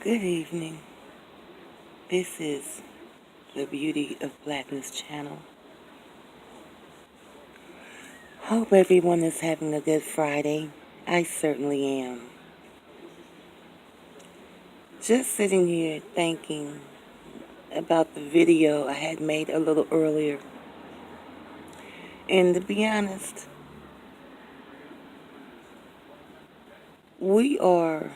Good evening. This is the Beauty of Blackness channel. Hope everyone is having a good Friday. I certainly am. Just sitting here thinking about the video I had made a little earlier. And to be honest, we are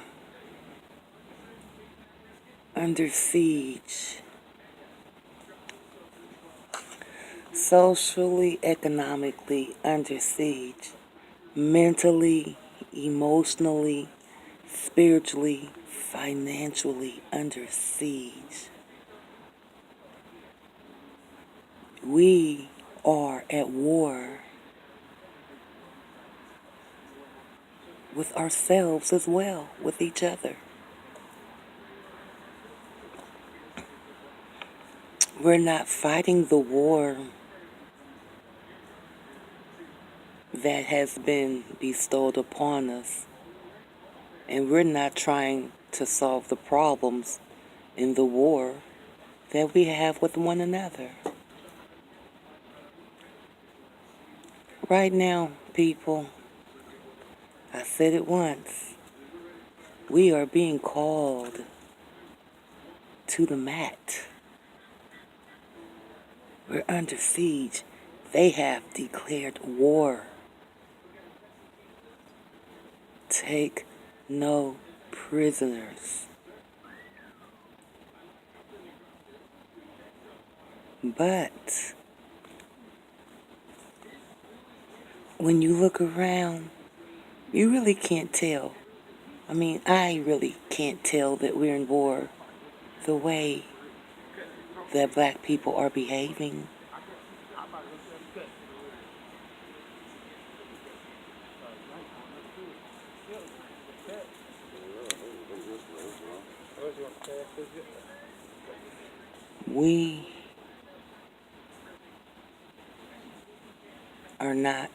under siege. Socially, economically under siege. Mentally, emotionally, spiritually, financially under siege. We are at war with ourselves as well, with each other. We're not fighting the war that has been bestowed upon us, and we're not trying to solve the problems in the war that we have with one another. Right now, people, I said it once, we are being called to the mat. We're under siege. They have declared war. Take no prisoners. But when you look around, you really can't tell. I really can't tell that we're in war the way that black people are behaving. We are not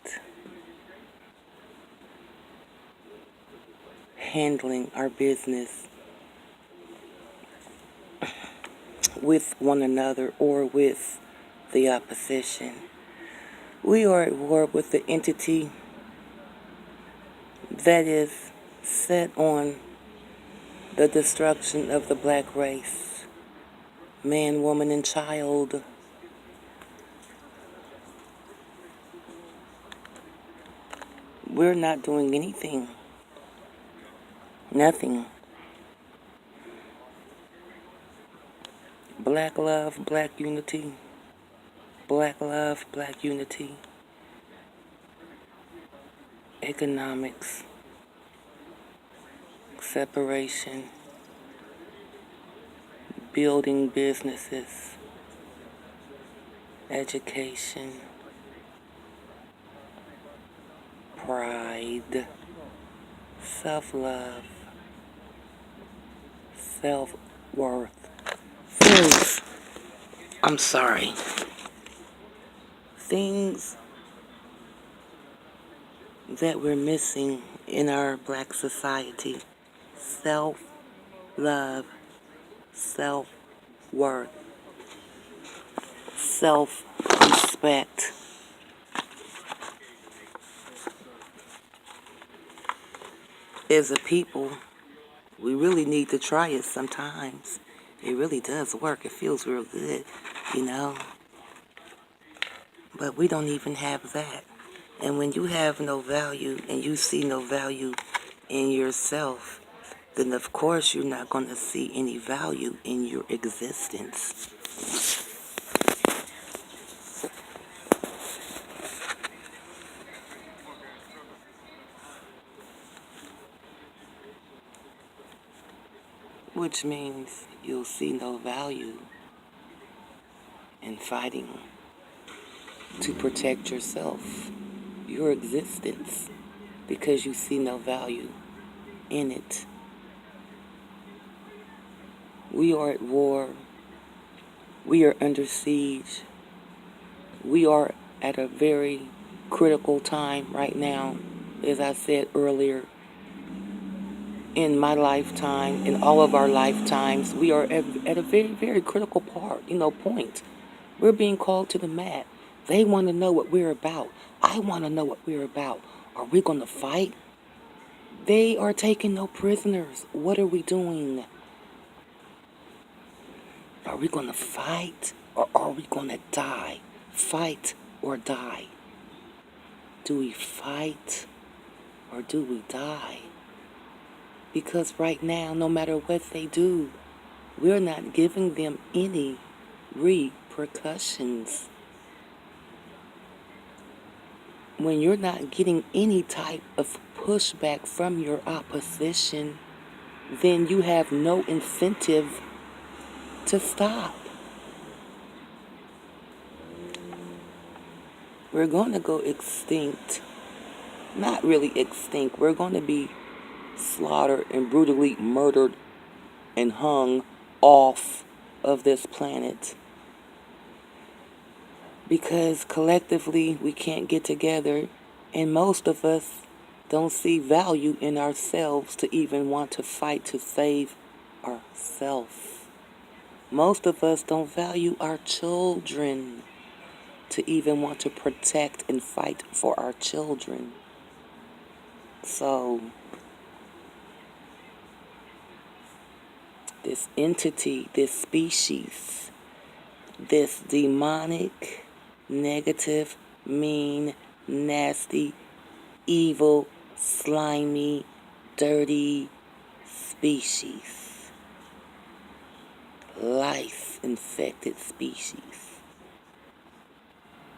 handling our business with one another or with the opposition. We are at war with the entity that is set on the destruction of the black race, man, woman, and child. We're not doing anything. Nothing. Black love, black unity. Black love, black unity. Economics. Separation. Building businesses. Education. Pride. Self-love. Self-worth. Things, I'm sorry. Things that we're missing in our black society. Self-love, self-worth, self-respect. As a people, we really need to try it sometimes. It really does work. It feels real good, you know. But we don't even have that. And when you have no value and you see no value in yourself, then of course you're not going to see any value in your existence. Which means you'll see no value in fighting to protect yourself, your existence, because you see no value in it. We are at war. We are under siege. We are at a very critical time right now, as I said earlier, in my lifetime, in all of our lifetimes, we are at a very, very critical point. We're being called to the mat. They want to know what we're about. I want to know what we're about. Are we going to fight? They are taking no prisoners. What are we doing? Are we going to fight or are we going to die? Fight or die? Do we fight or do we die? Because right now, no matter what they do, we're not giving them any repercussions. When you're not getting any type of pushback from your opposition, then you have no incentive to stop. We're going to go extinct. Not really extinct. We're going to be slaughtered and brutally murdered and hung off of this planet. Because collectively we can't get together, and most of us don't see value in ourselves to even want to fight to save ourselves. Most of us don't value our children to even want to protect and fight for our children. So, this entity, this species, this demonic, negative, mean, nasty, evil, slimy, dirty species, life-infected species,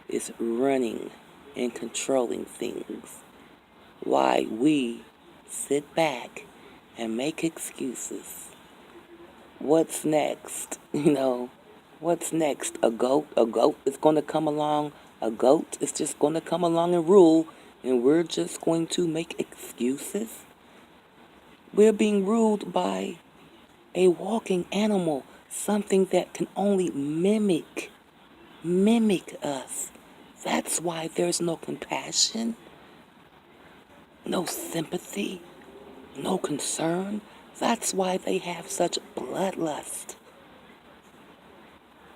is running and controlling things. Why we sit back and make excuses. What's next? What's next? A goat? A goat is going to come along. A goat is just going to come along and rule, and we're just going to make excuses? We're being ruled by a walking animal, something that can only mimic us. That's why there's no compassion, no sympathy, no concern. That's why they have such bloodlust,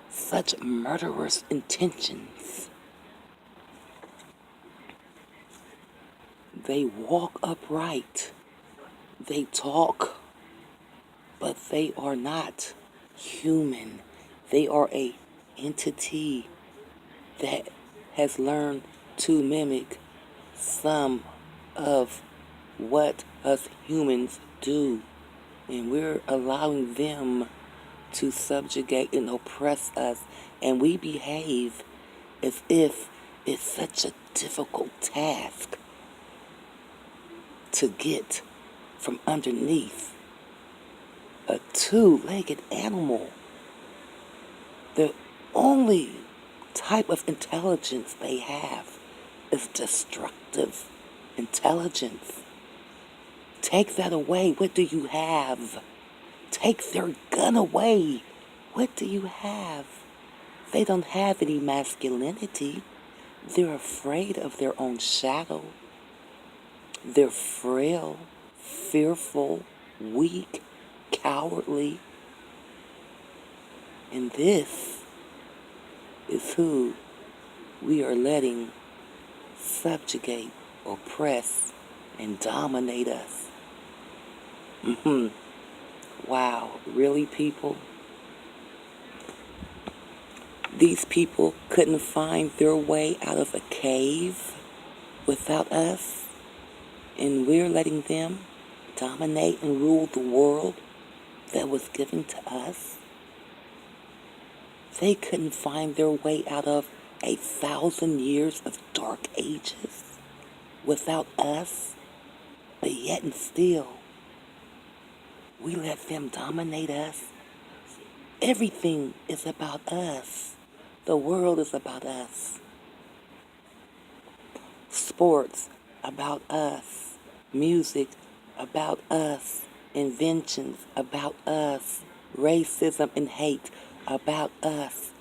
such murderous intentions. They walk upright. They talk, but they are not human. They are a entity that has learned to mimic some of what us humans do. And we're allowing them to subjugate and oppress us. And we behave as if it's such a difficult task to get from underneath a two-legged animal. The only type of intelligence they have is destructive intelligence. Take that away. What do you have? Take their gun away. What do you have? They don't have any masculinity. They're afraid of their own shadow. They're frail, fearful, weak, cowardly. And this is who we are letting subjugate, oppress, and dominate us. Wow, really, people? These people couldn't find their way out of a cave without us, and we're letting them dominate and rule the world that was given to us. They couldn't find their way out of 1,000 years of dark ages without us, but yet and still, we let them dominate us. Everything is about us. The world is about us. Sports, about us. Music, about us. Inventions, about us. Racism and hate, about us.